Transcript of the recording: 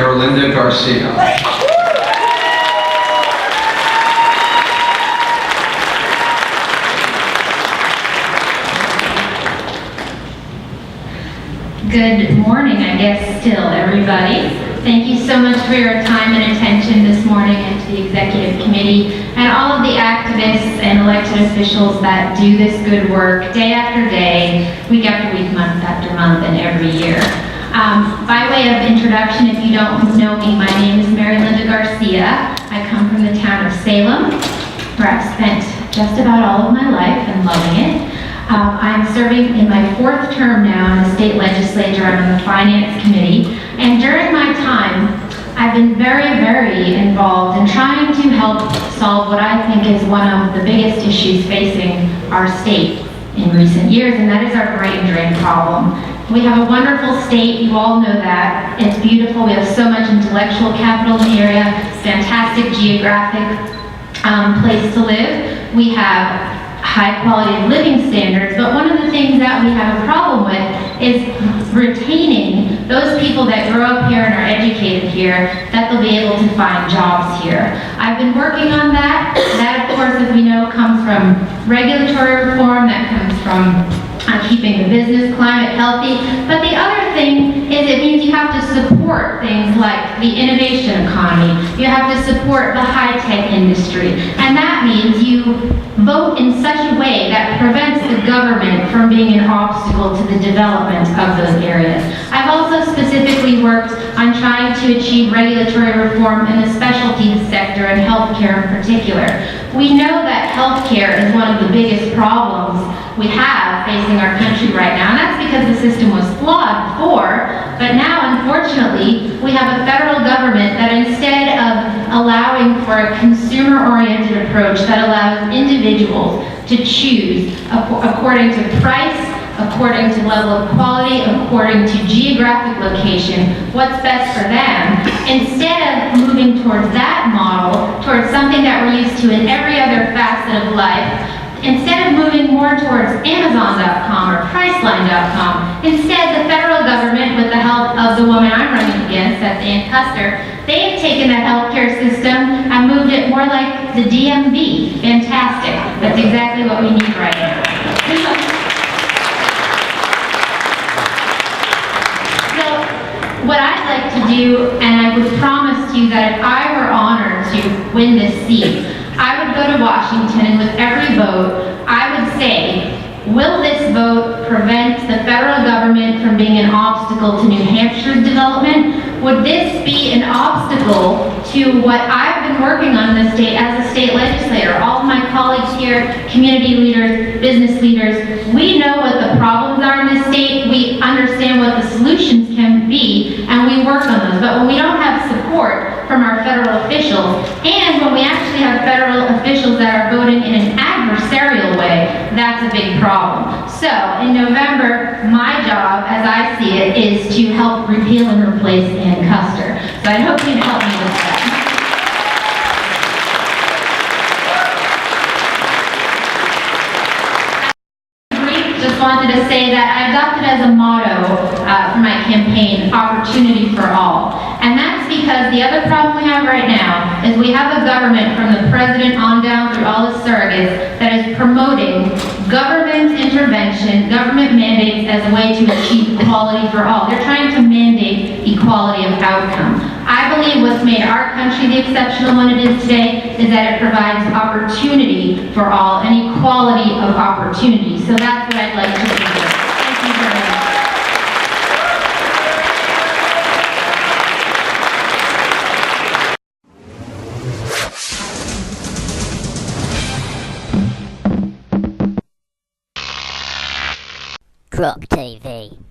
Marilinda Garcia. Good morning, I guess, still, everybody. Thank you so much for your time and attention this morning, and to the Executive Committee and all of the activists and elected officials that do this good work day after day, week after week, month after month, and every year. By way of introduction, if you don't know me, my name is Marilinda Garcia. I come from the town of Salem, where I've spent just about all of my life and loving it. I'm serving in my 4th term now in the state legislature. I'm in the Finance Committee. And during my time, I've been very, very involved in trying to help solve what I think is one of the biggest issues facing our state in recent years, and that is our brain drain problem. We have a wonderful state, you all know that. It's beautiful, we have so much intellectual capital in the area, fantastic geographic place to live. We have high quality of living standards, but one of the things that we have a problem with is retaining those people that grow up here and are educated here, that they'll be able to find jobs here. I've been working on that. That, of course, as we know, comes from regulatory reform, that comes from keeping the business climate healthy. But the other thing is it means you have to support things like the innovation economy. You have to support the high-tech industry. And that means you vote in such a way that prevents the government from being an obstacle to the development of those areas. I've also specifically worked on trying to achieve regulatory reform in the specialty sector and healthcare in particular. We know that healthcare is one of the biggest problems we have facing our country right now, and that's because the system was flawed before, but now, unfortunately, we have a federal government that instead of allowing for a consumer-oriented approach that allows individuals to choose according to price, according to level of quality, according to geographic location, what's best for them, instead of moving towards that model, towards something that we're used to in every other facet of life, instead of moving more towards Amazon.com or Priceline.com, instead the federal government, with the help of the woman I'm running against, that's Ann Custer, they have taken that healthcare system and moved it more like the DMV. Fantastic. That's exactly what we need right now. So, what I'd like to do, and I would promise you that if I were honored to win this seat, I would go to Washington, and with every vote, I would say, will this vote prevent the federal government from being an obstacle to New Hampshire's development? Would this be an obstacle to what I've been working on in the state as a state legislator? All of my colleagues here, community leaders, business leaders, we know what the problems are in this state, we understand what the solutions can be, and we work on those. But when we don't have support from our federal officials, and when we actually have federal officials that are voting in an adversarial way, that's a big problem. So, in November, my job, as I see it, is to help repeal and replace Ann Custer. So I hope you'd help me with that. Just wanted to say that I adopted as a motto for my campaign, opportunity for all. And that's because the other problem we have right now is we have a government from the president on down through all the surrogates that is promoting government intervention, government mandates as a way to achieve equality for all. They're trying to mandate equality of outcome. I believe what's made our country the exceptional one it is today is that it provides opportunity for all and equality of opportunity. So that's what I'd like to do. Thank you very much. GOP TV.